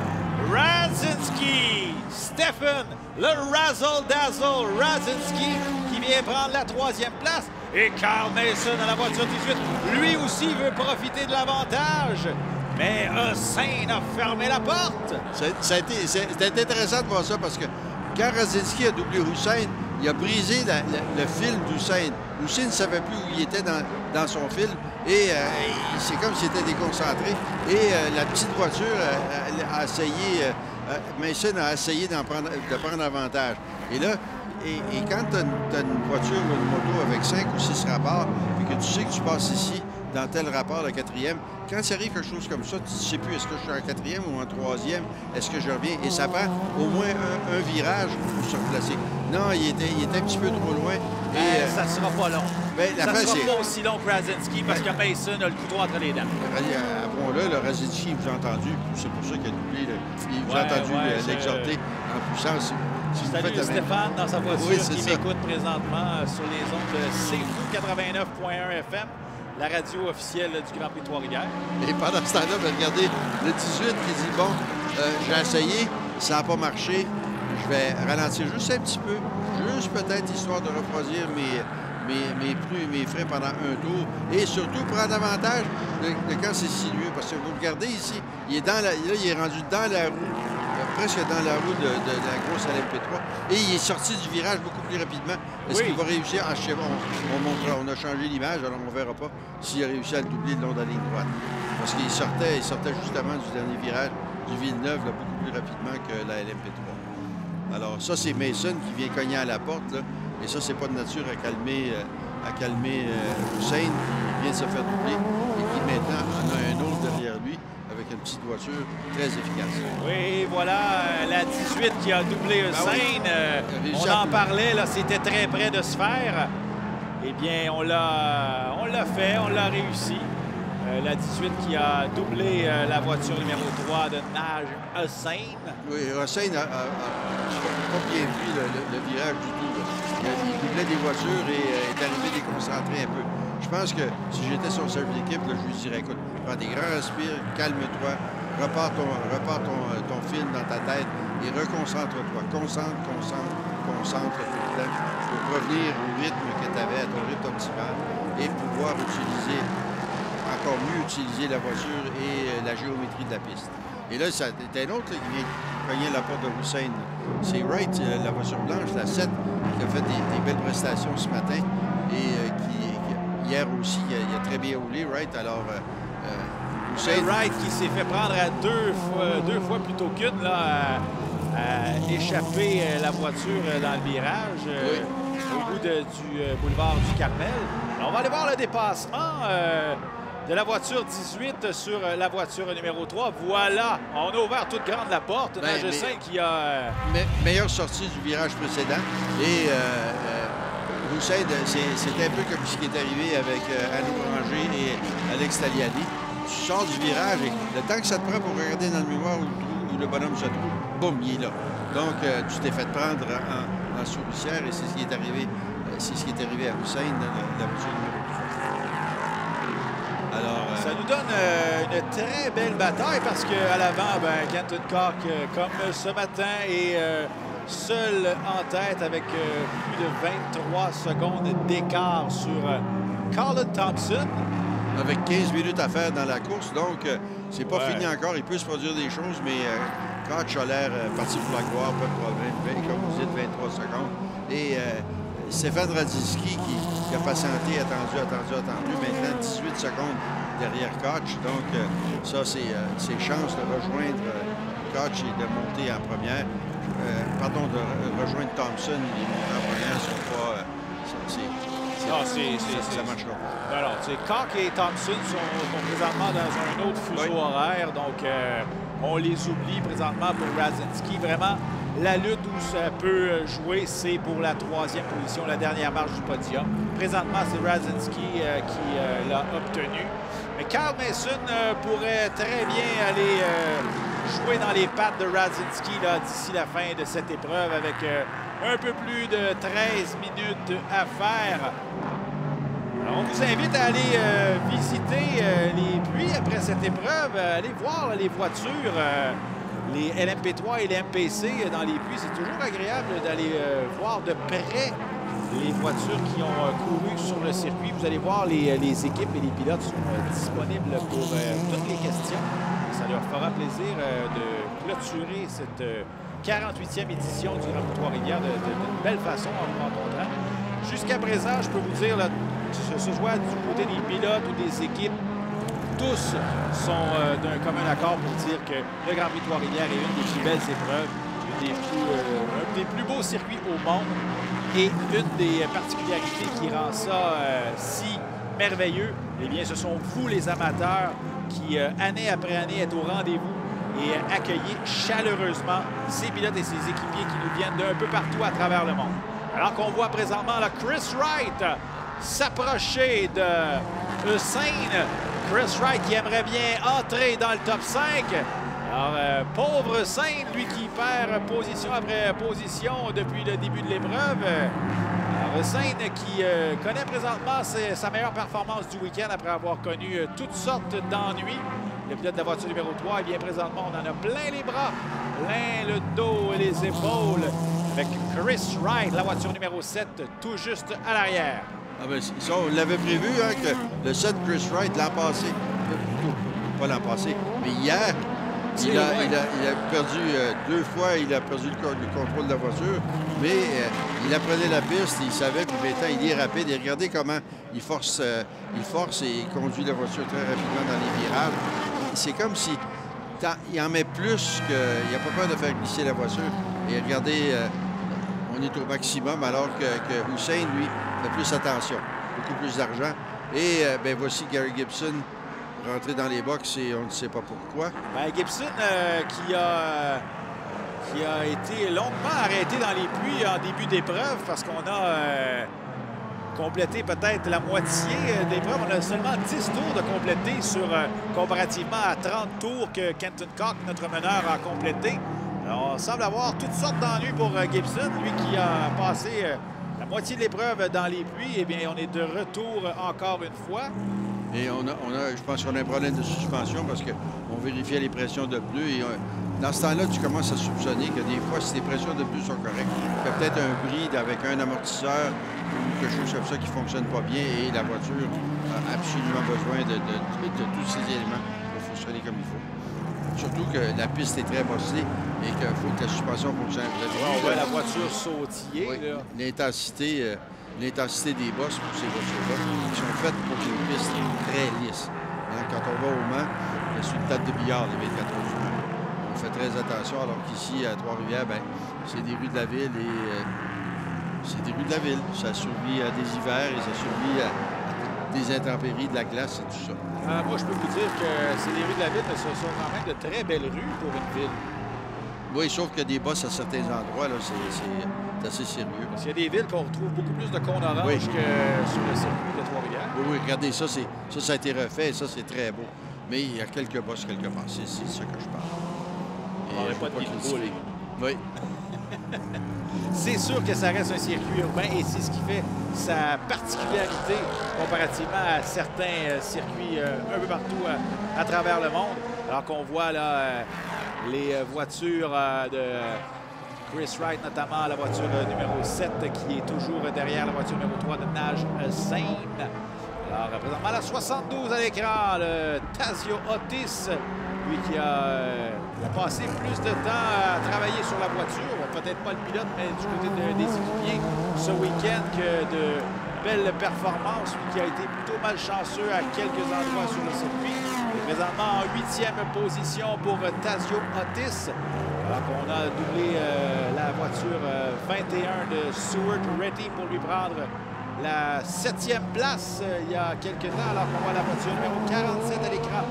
Radzinski, Stefan, le razzle-dazzle Radzinski qui vient prendre la 3e place. Et Carl Mason dans la voiture 18, lui aussi veut profiter de l'avantage. Mais Hossein a fermé la porte. C'était intéressant de voir ça parce que quand Radzinski a doublé Hossein, il a brisé le fil d'Hossein. Hossein ne savait plus où il était dans son fil et c'est comme s'il était déconcentré. Et la petite voiture a essayé, Mason a essayé de prendre avantage. Et là, et quand tu as une voiture ou une moto avec 5 ou 6 rapports, et que tu sais que tu passes ici, dans tel rapport, le 4e, quand il arrive quelque chose comme ça, tu ne sais plus est-ce que je suis en 4e ou en 3e, est-ce que je reviens? Et ça prend au moins un virage pour se replacer. Non, il était un petit peu trop loin. Et, ça ne sera pas long. Ça ne sera pas aussi long que Radzinski parce que Mason a le couteau entre les dents. Avouons-le, le Radzinski, il vous a entendu. C'est pour ça qu'il a doublé. Il vous a entendu l'exhorter en puissance. Salut Stéphane dans sa voiture qui m'écoute présentement sur les ondes de CFU 89.1 FM, la radio officielle du Grand Prix de Trois-Rivières. Et pendant ce temps-là, regardez, le 18 qui dit, bon, j'ai essayé, ça n'a pas marché, je vais ralentir juste un petit peu, juste peut-être histoire de refroidir mes pneus et mes freins pendant un tour et surtout prendre avantage de quand c'est sinueux. Parce que vous regardez ici, il est rendu dans la roue, presque dans la roue de la grosse LMP3 et il est sorti du virage beaucoup plus rapidement. Est-ce qu'il va réussir à on a changé l'image, alors on ne verra pas s'il a réussi à le doubler le long de la ligne droite. Parce qu'il sortait justement du dernier virage du Villeneuve là, beaucoup plus rapidement que la LMP3. Alors ça, c'est Mason qui vient cogner à la porte, là. Et ça, c'est pas de nature à calmer Hossein, qui vient de se faire doubler et qui maintenant en a un autre derrière lui avec une petite voiture très efficace. Oui, voilà, la 18 qui a doublé Hossein. On en parlait, là, c'était très près de se faire. Eh bien, on l'a fait, on l'a réussi. La 18 qui a doublé la voiture numéro 3 de Naj Hossein. Oui, Hossein n'a pas bien pris le virage du tout. Il doublait des voitures et est arrivé déconcentré un peu. Je pense que si j'étais son chef d'équipe, je lui dirais, écoute, prends des grands respires, calme-toi, repars ton film dans ta tête et reconcentre-toi. Concentre tout le temps pour revenir au rythme que tu avais, à ton rythme optimal et pouvoir encore mieux utiliser la voiture et la géométrie de la piste. Et là, c'est un autre qui vient cogner la porte de Hossein. C'est Wright, la voiture blanche, la 7, qui a fait des belles prestations ce matin et qui, hier aussi, il a très bien roulé, Wright. Alors, Hossein... Wright qui s'est fait prendre à deux fois plutôt qu'une, là, à échapper la voiture dans le virage au bout du boulevard du Carmel. Alors, on va aller voir le dépassement de la voiture 18 sur la voiture numéro 3. Voilà, on a ouvert toute grande la porte. Naj Hossein qui a... meilleure sortie du virage précédent. Et Hossein, c'est un peu comme ce qui est arrivé avec Anneau Granger et Alex Tagliani. Tu sors du virage et le temps que ça te prend pour regarder dans le miroir où le bonhomme se trouve, boum, il est là. Donc, tu t'es fait prendre en souricière et c'est ce qui est arrivé. C'est ce qui est arrivé à Hossein dans la voiture numéro 3. Alors, ça nous donne une très belle bataille parce qu'à l'avant, Kenton Koch, comme ce matin, est seul en tête avec plus de 23 secondes d'écart sur Colin Thompson. Avec 15 minutes à faire dans la course, donc c'est pas fini encore. Il peut se produire des choses, mais Koch a l'air parti pour la gloire, pas de problème. Comme vous dites, 23 secondes. Et Stefan Radzinski qui a patienté, attendu. Maintenant, 18 secondes derrière Koch. Donc, ça, c'est ses chances de rejoindre Koch et de monter en première. Je de rejoindre Thompson. Les montants voyants sont pas... ça marchera pas. Alors, Cock et Thompson sont présentement dans un autre fuseau horaire, donc on les oublie présentement pour Radzinski. Vraiment, la lutte où ça peut jouer, c'est pour la 3e position, la dernière marche du podium. Présentement, c'est Radzinski qui l'a obtenu. Mais Kyle Mason pourrait très bien aller jouer dans les pattes de Radzinski d'ici la fin de cette épreuve avec un peu plus de 13 minutes à faire. Alors, on vous invite à aller visiter les puits après cette épreuve, aller voir les voitures, les LMP3 et les MPC dans les puits. C'est toujours agréable d'aller voir de près les voitures qui ont couru sur le circuit. Vous allez voir, les équipes et les pilotes sont disponibles pour toutes les questions. Ça leur fera plaisir de clôturer cette 48e édition du Grand Prix Trois-Rivières d'une belle façon en vous rencontrant. Jusqu'à présent, je peux vous dire, là, que ce soit du côté des pilotes ou des équipes, tous sont d'un commun accord pour dire que le Grand Prix Trois-Rivières est une des plus belles épreuves, un des plus beaux circuits au monde et une des particularités qui rend ça si merveilleux. Eh bien, ce sont vous, les amateurs, qui, année après année, êtes au rendez-vous et accueillez chaleureusement ces pilotes et ces équipiers qui nous viennent d'un peu partout à travers le monde. Alors qu'on voit présentement là, Chris Wright s'approcher de Hussein. Chris Wright qui aimerait bien entrer dans le top 5. Alors, pauvre Hussein, lui qui perd position après position depuis le début de l'épreuve. Hussein qui connaît présentement sa meilleure performance du week-end après avoir connu toutes sortes d'ennuis. Le pilote de la voiture numéro 3, et bien présentement, on en a plein les bras, plein le dos et les épaules. Avec Chris Wright, la voiture numéro 7, tout juste à l'arrière. Ah ben, ça, on l'avait prévu, hein, que le 7 Chris Wright l'an passé, pas l'an passé, mais hier, il a perdu 2 fois, il a perdu le contrôle de la voiture, mais il apprenait la piste, il savait, puis maintenant, il est rapide. Et regardez comment il force et il conduit la voiture très rapidement dans les virages. C'est comme si il en met plus, qu'il n'a pas peur de faire glisser la voiture. Et regardez, on est au maximum, alors que Hussein, lui, fait plus attention, beaucoup plus d'argent. Et ben voici Gary Gibson rentré dans les box et on ne sait pas pourquoi. Ben, Gibson qui a été longuement arrêté dans les puits en début d'épreuve parce qu'on a complété peut-être la moitié d'épreuve. On a seulement 10 tours de compléter comparativement à 30 tours que Kenton Koch, notre meneur, a complété. Alors, on semble avoir toutes sortes d'ennuis pour Gibson, lui qui a passé la moitié de l'épreuve dans les puits. Eh bien, on est de retour encore une fois. Et je pense qu'on a un problème de suspension parce qu'on vérifiait les pressions de pneus. Et dans ce temps-là, tu commences à soupçonner que des fois, si les pressions de pneus sont correctes, il y a peut-être un bris avec un amortisseur ou quelque chose comme ça qui ne fonctionne pas bien et la voiture a absolument besoin de tous ces éléments pour fonctionner comme il faut. Surtout que la piste est très bossée et qu'il faut que la suspension fonctionne. On voit la voiture sautiller. Oui, l'intensité des bosses pour ces voitures-là qui sont faites pour une piste très lisse. Hein, quand on va au Mans, c'est une table de billard les 24 heures du Mans. On fait très attention, alors qu'ici, à Trois-Rivières, ben, c'est des rues de la ville et c'est des rues de la ville. Ça survit à des hivers et ça survit à des intempéries, de la glace et tout ça. Moi, je peux vous dire que c'est des rues de la ville, mais ce sont quand même de très belles rues pour une ville. Oui, sauf qu'il y a des bosses à certains endroits, là, c'est assez sérieux. Parce qu'il y a des villes qu'on retrouve beaucoup plus de cônes oranges que sur le circuit de Trois-Rivières. Oui, regardez, ça a été refait, ça, c'est très beau. Mais il y a quelques bosses quelque part, c'est ça que je parle. On n'aurait pas de critiquer. Oui. C'est sûr que ça reste un circuit urbain et c'est ce qui fait sa particularité comparativement à certains circuits un peu partout à travers le monde. Alors qu'on voit là les voitures de Chris Wright, notamment la voiture numéro 7 qui est toujours derrière la voiture numéro 3 de Naj Zane. Alors, présentement, la 72 à l'écran, le Tazio Otis, lui qui a passé plus de temps à travailler sur la voiture, peut-être pas le pilote, mais du côté des équipiers ce week-end, que de belles performances, lui qui a été plutôt malchanceux à quelques endroits sur le circuit. est présentement en 8e position pour Tazio Otis. Alors qu'on a doublé la voiture 21 de Stuart Reddy pour lui prendre la 7e place il y a quelques temps, alors qu'on voit la voiture numéro 47 à l'écran,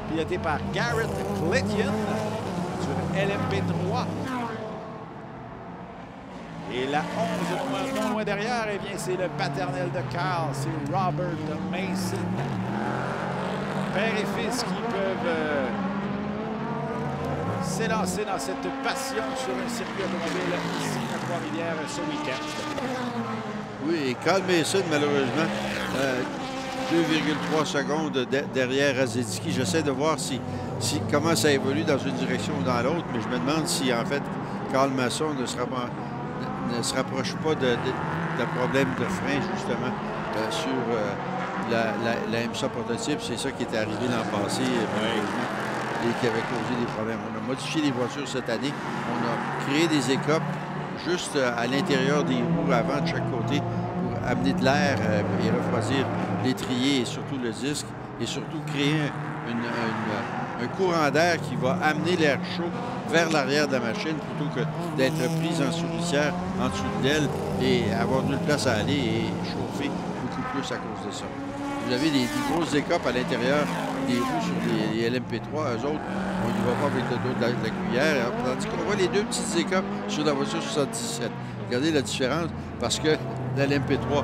pilotée par Garrett Clayton sur LMP3. Et la 11, non loin derrière, eh bien, c'est le paternel de Carl, c'est Robert Mason. Père et fils qui peuvent s'élancer dans cette passion sur un circuit automobile ici à Trois-Rivières ce week-end. Oui, et Carl Mason, malheureusement, 2,3 secondes derrière Razdecki. J'essaie de voir comment ça évolue dans une direction ou dans l'autre, mais je me demande si, en fait, Carl Mason ne se rapproche pas de problèmes de frein, justement, sur la MSA prototype. C'est ça qui était arrivé l'an passé, et qui avait causé des problèmes. On a modifié les voitures cette année. On a créé des écopes juste à l'intérieur des roues avant de chaque côté pour amener de l'air et refroidir l'étrier et surtout le disque, et surtout créer un courant d'air qui va amener l'air chaud vers l'arrière de la machine plutôt que d'être prise en souricière en dessous de l'aile et avoir nulle place à aller et chauffer beaucoup plus à cause de ça. Vous avez des grosses écopes à l'intérieur des roues sur les LMP3. Eux autres, on n'y va pas avec le dos de la cuillère, hein, tandis qu'on voit les deux petites écopes sur la voiture 77. Regardez la différence, parce que la LMP3,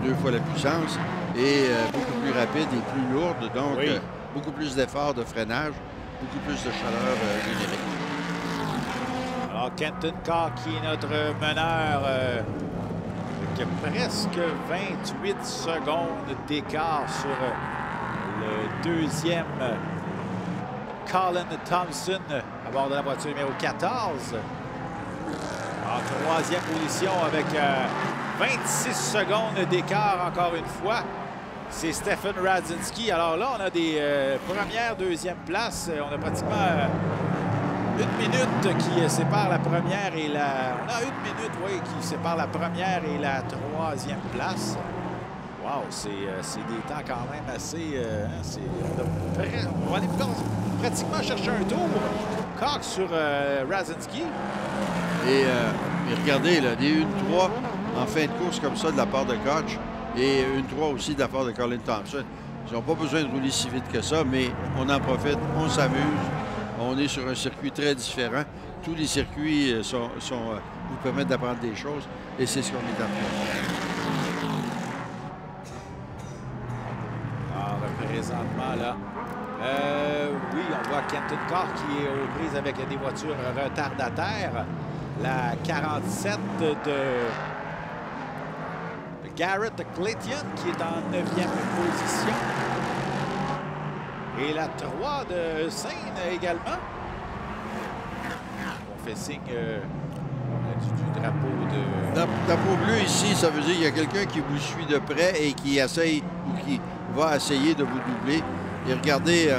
2 fois la puissance, est beaucoup plus rapide et plus lourde, donc beaucoup plus d'efforts de freinage, beaucoup plus de chaleur générique. Alors, Kenton Carr, qui est notre meneur, avec presque 28 secondes d'écart sur le deuxième, Colin Thompson, à bord de la voiture numéro 14. En troisième position, avec 26 secondes d'écart, encore une fois, c'est Stefan Radzinsky. Alors là, on a des premières, deuxième places. On a pratiquement 1 minute qui sépare la première et la... On a 1 minute, oui, qui sépare la première et la troisième place. Wow, c'est des temps quand même assez... on va aller pratiquement chercher un tour. Cox sur Radzinsky. Et regardez, là, des 1-3 en fin de course comme ça de la part de Koch et 1-3 aussi de la part de Colin Thompson. Ils n'ont pas besoin de rouler si vite que ça, mais on en profite, on s'amuse. On est sur un circuit très différent. Tous les circuits vous permettent d'apprendre des choses et c'est ce qu'on est en train de faire. Alors, présentement, là, oui, on voit Kenton Carr qui est aux prises avec des voitures retardataires. La 47 de Garrett Clayton qui est en 9e position. Et la 3 de Seine également. On fait signe du drapeau de... Drapeau bleu ici, ça veut dire qu'il y a quelqu'un qui vous suit de près et qui essaye ou qui va essayer de vous doubler. Et regardez,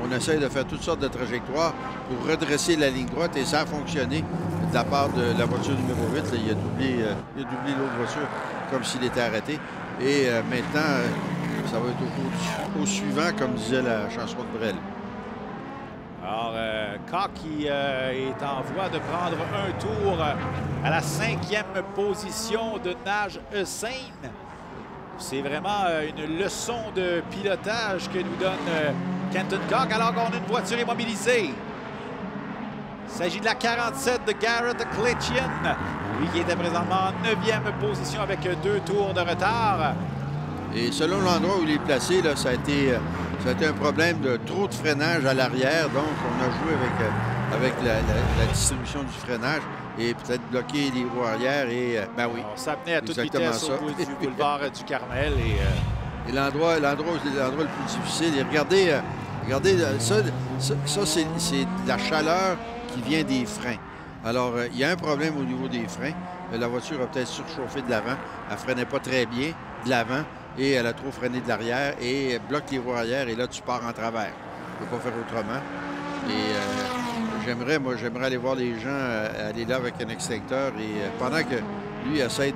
on essaye de faire toutes sortes de trajectoires pour redresser la ligne droite et ça a fonctionné de la part de la voiture numéro 8. Là, il a doublé l'autre voiture comme s'il était arrêté. Et maintenant, ça va être au suivant, comme disait la chanson de Brel. Alors, Koch qui est en voie de prendre un tour à la 5e position de Naj Hussain. C'est vraiment une leçon de pilotage que nous donne Kenton Koch alors qu'on a une voiture immobilisée. Il s'agit de la 47 de Garrett Clayton, lui qui était présentement en 9e position avec 2 tours de retard. Et selon l'endroit où il est placé, là, ça a été un problème de trop de freinage à l'arrière. Donc, on a joué avec la distribution du freinage et peut-être bloquer les roues arrière. Et, ben oui, on s'amenait à toute vitesse au bout du boulevard du Carmel. Et l'endroit le plus difficile. Et regardez ça c'est de la chaleur qui vient des freins. Alors, il y a un problème au niveau des freins. La voiture a peut-être surchauffé de l'avant. Elle ne freinait pas très bien de l'avant. Et elle a trop freiné de l'arrière et elle bloque les roues arrière et là, tu pars en travers. Tu ne peux pas faire autrement. Et j'aimerais aller voir les gens aller là avec un extincteur et pendant que lui essaie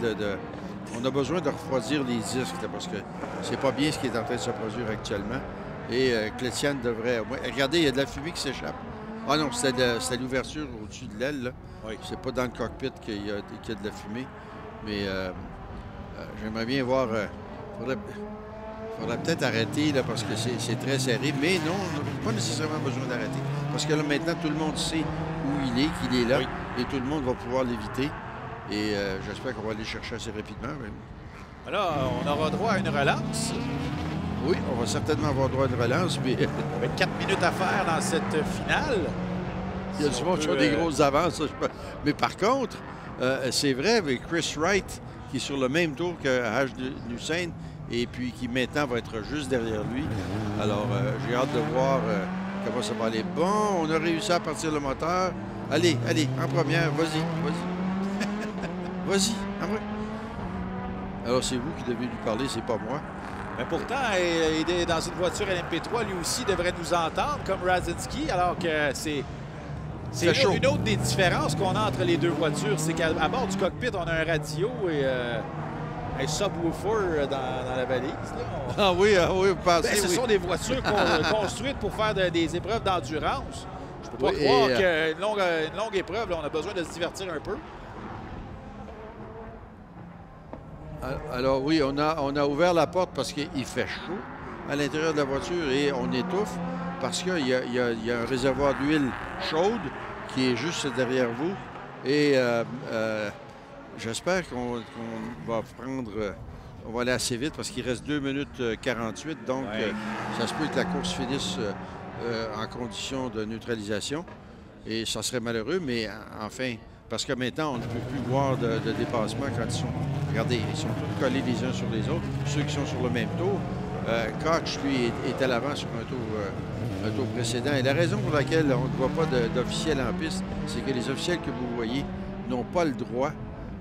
on a besoin de refroidir les disques là, parce que c'est pas bien ce qui est en train de se produire actuellement. Et Clétienne devrait... Ouais, regardez, il y a de la fumée qui s'échappe. Ah non, c'était l'ouverture au-dessus de l'aile. Oui. C'est pas dans le cockpit qu'il y a de la fumée. Mais j'aimerais bien voir... faudrait peut-être arrêter là, parce que c'est très serré. Mais non, on n'a pas nécessairement besoin d'arrêter. Parce que là, maintenant, tout le monde sait où il est, qu'il est là. Oui. Et tout le monde va pouvoir l'éviter. Et j'espère qu'on va aller chercher assez rapidement. Mais... Là, on aura droit à une relance. Oui, on va certainement avoir droit à une relance. Mais... Avec 4 minutes à faire dans cette finale. Il y a du monde qui a des grosses avances. Mais par contre, c'est vrai, avec Chris Wright, qui est sur le même tour que H. Hussein, et puis qui maintenant va être juste derrière lui. Alors, j'ai hâte de voir comment ça va aller. Bon, on a réussi à partir le moteur. Allez, en première, vas-y. Vas-y, en vrai. Alors, c'est vous qui devez lui parler, c'est pas moi. Mais pourtant, il est dans une voiture LMP3, lui aussi devrait nous entendre, comme Radzinski, alors que c'est une autre des différences qu'on a entre les deux voitures. C'est qu'à bord du cockpit, on a un radio et un subwoofer dans la valise. Là. Ah oui, vous pensez, ce sont des voitures construites pour faire des épreuves d'endurance. Je peux pas croire qu'une longue épreuve, là, on a besoin de se divertir un peu. Alors oui, on a ouvert la porte parce qu'il fait chaud à l'intérieur de la voiture et on étouffe parce qu'il y a un réservoir d'huile chaude qui est juste derrière vous. Et j'espère qu'on va prendre... on va aller assez vite parce qu'il reste 2 minutes 48. Donc, ça se peut que la course finisse en condition de neutralisation. Et ça serait malheureux, mais enfin... Parce que maintenant, on ne peut plus voir de dépassement quand ils sont... Regardez, ils sont tous collés les uns sur les autres. Ceux qui sont sur le même tour. Koch, lui, est à l'avant sur un tour précédent. Et la raison pour laquelle on ne voit pas d'officiels en piste, c'est que les officiels que vous voyez n'ont pas le droit.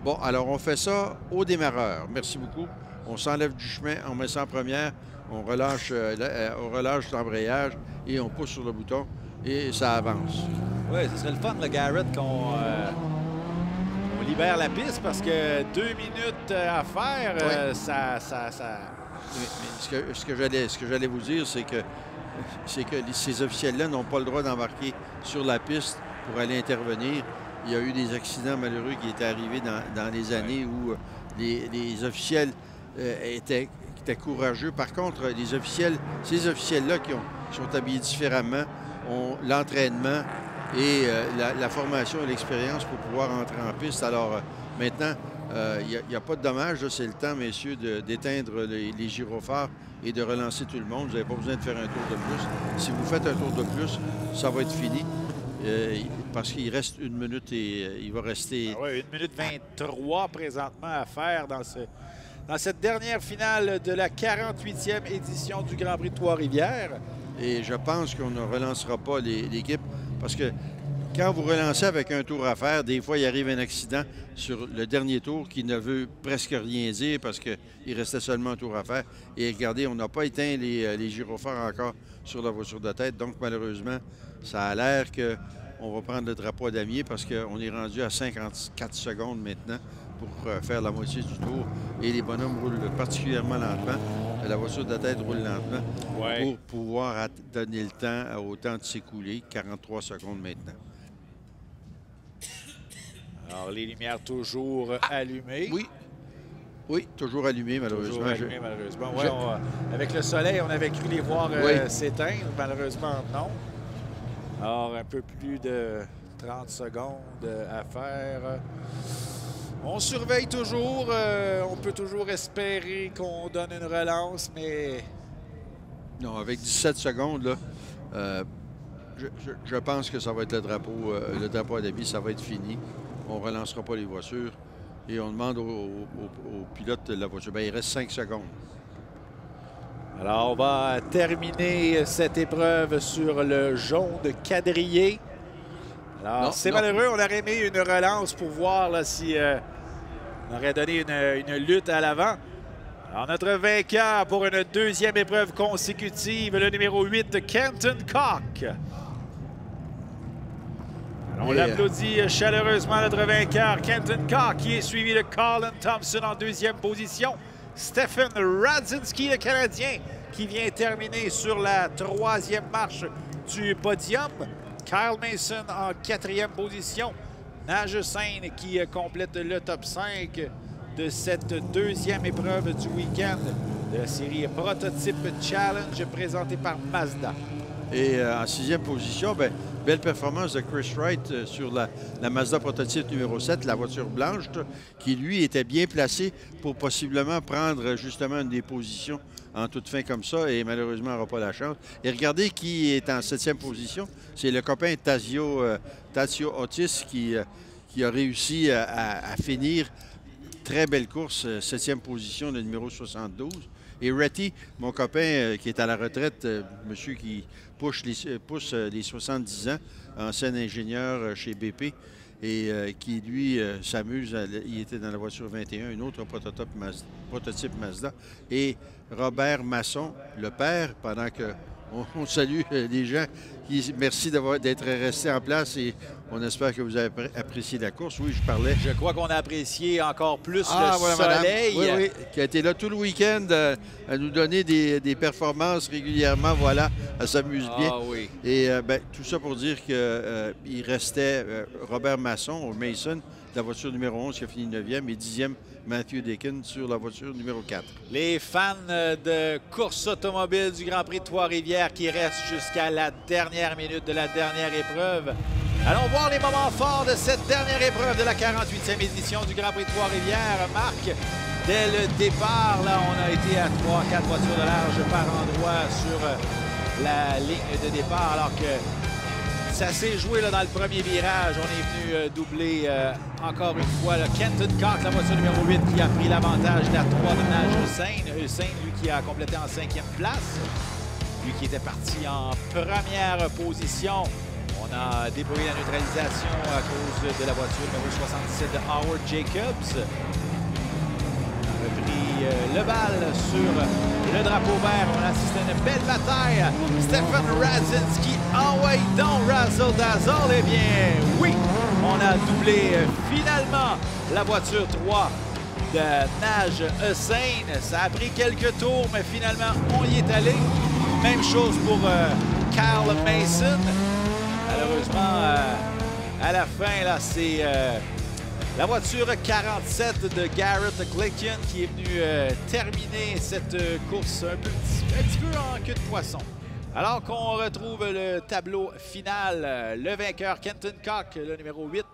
Bon, alors on fait ça au démarreur. Merci beaucoup. On s'enlève du chemin, on met ça en première, on relâche l'embrayage et on pousse sur le bouton et ça avance. Oui, ce serait le fun, le Garrett, qu'on libère la piste parce que 2 minutes à faire, oui. ça... Mais ce que j'allais vous dire, c'est que ces officiels-là n'ont pas le droit d'embarquer sur la piste pour aller intervenir. Il y a eu des accidents malheureux qui étaient arrivés dans les années où les officiels étaient courageux. Par contre, ces officiels-là qui sont habillés différemment ont l'entraînement et la formation et l'expérience pour pouvoir entrer en piste. Alors maintenant, il n'y a pas de dommage. C'est le temps, messieurs, d'éteindre les gyrophares et de relancer tout le monde. Vous n'avez pas besoin de faire un tour de plus. Si vous faites un tour de plus, ça va être fini. Parce qu'il reste 1 minute et il va rester... Ah oui, 1 minute 23 présentement à faire dans cette dernière finale de la 48e édition du Grand Prix de Trois-Rivières. Et je pense qu'on ne relancera pas l'équipe parce que quand vous relancez avec un tour à faire, des fois, il arrive un accident sur le dernier tour qui ne veut presque rien dire parce qu'il restait seulement un tour à faire. Et regardez, on n'a pas éteint les gyrophares encore sur la voiture de tête. Donc, malheureusement, ça a l'air qu'on va prendre le drapeau à damier parce qu'on est rendu à 54 secondes maintenant pour faire la moitié du tour. Et les bonhommes roulent particulièrement lentement. La voiture de tête roule lentement pour pouvoir donner le temps au temps de s'écouler. 43 secondes maintenant. Alors, les lumières toujours allumées. Oui, toujours allumées, malheureusement. Toujours allumées, malheureusement. Ouais, avec le soleil, on avait cru les voir s'éteindre. Malheureusement, non. Alors, un peu plus de 30 secondes à faire. On surveille toujours. On peut toujours espérer qu'on donne une relance, mais... Non, avec 17 secondes, là, je pense que ça va être le drapeau à damier, ça va être fini. On ne relancera pas les voitures. Et on demande au pilote de la voiture. Bien, il reste 5 secondes. Alors, on va terminer cette épreuve sur le jaune quadrillé. Alors, c'est malheureux. On aurait aimé une relance pour voir là, si on aurait donné une lutte à l'avant. Alors, notre vainqueur pour une 2e épreuve consécutive, le numéro 8, Kenton Koch. On l'applaudit chaleureusement, notre vainqueur, Kenton Koch, qui est suivi de Colin Thompson en 2e position. Stephen Radzinski, le Canadien, qui vient terminer sur la 3e marche du podium. Kyle Mason en 4e position. Nage Sain qui complète le top 5 de cette 2e épreuve du week-end de la série Prototype Challenge présentée par Mazda. Et en 6e position, belle performance de Chris Wright sur la Mazda Prototype numéro 7, la voiture blanche, qui lui était bien placé pour possiblement prendre justement une des positions en toute fin comme ça, et malheureusement n'aura pas la chance. Et regardez qui est en 7e position. C'est le copain Tazio Otis qui a réussi à finir. Très belle course, 7e position, le numéro 72. Et Retty, mon copain qui est à la retraite, monsieur qui pousse les 70 ans, ancien ingénieur chez BP, et qui, lui, s'amuse. Il était dans la voiture 21, une autre prototype Mazda. Et Robert Masson, le père, pendant que on salue les gens. Merci d'être restés en place et on espère que vous avez apprécié la course. Oui, je parlais. Je crois qu'on a apprécié encore plus le soleil. Oui, oui, qui a été là tout le week-end à nous donner des performances régulièrement. Voilà, elle s'amuse bien. Oui. Et tout ça pour dire qu'il restait Robert Masson, Mason, la voiture numéro 11 qui a fini 9e et 10e Matthew Dickens sur la voiture numéro 4. Les fans de course automobile du Grand Prix de Trois-Rivières qui restent jusqu'à la dernière minute de la dernière épreuve. Allons voir les moments forts de cette dernière épreuve de la 48e édition du Grand Prix de Trois-Rivières. Marc, dès le départ, là, on a été à 3-4 voitures de large par endroit sur la ligne de départ, alors que ça s'est joué là, dans le premier virage. On est venu doubler encore une fois le Kenton Cox, la voiture numéro 8, qui a pris l'avantage de la 3 de Nage Sain. Sain, lui, qui a complété en 5e place. Lui qui était parti en première position. On a débrouillé la neutralisation à cause de la voiture numéro 77 de Howard Jacobs. On a repris le bal sur le drapeau vert. On assiste à une belle bataille. Stefan Razinski, envoie donc Razzle Dazzle. Eh bien, oui, on a doublé finalement la voiture 3 de Nage Sain. Ça a pris quelques tours, mais finalement, on y est allé. Même chose pour Kyle Mason. Malheureusement, à la fin, là, c'est la voiture 47 de Garrett Clayton qui est venue terminer cette course un petit peu en queue de poisson. Alors qu'on retrouve le tableau final, le vainqueur Kenton Cox, le numéro 8,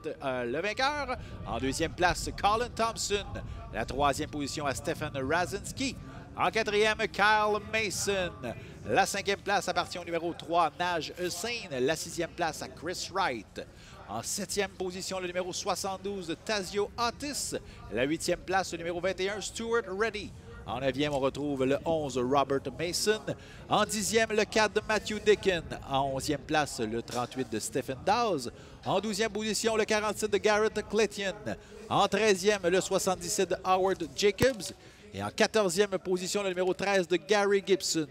le vainqueur. En 2e place, Colin Thompson. La 3e position à Stefan Razinski. En 4e, Kyle Mason. La 5e place appartient au numéro 3, Nage Sain. La 6e place à Chris Wright. En 7e position, le numéro 72, Tazio Otis. La 8e place, le numéro 21, Stuart Reddy. En 9e, on retrouve le 11, Robert Mason. En 10e, le 4 de Matthew Dickens. En 11e place, le 38 de Stephen Dawes. En 12e position, le 47 de Garrett Clayton. En 13e, le 77 de Howard Jacobs. Et en 14e position, le numéro 13 de Gary Gibson.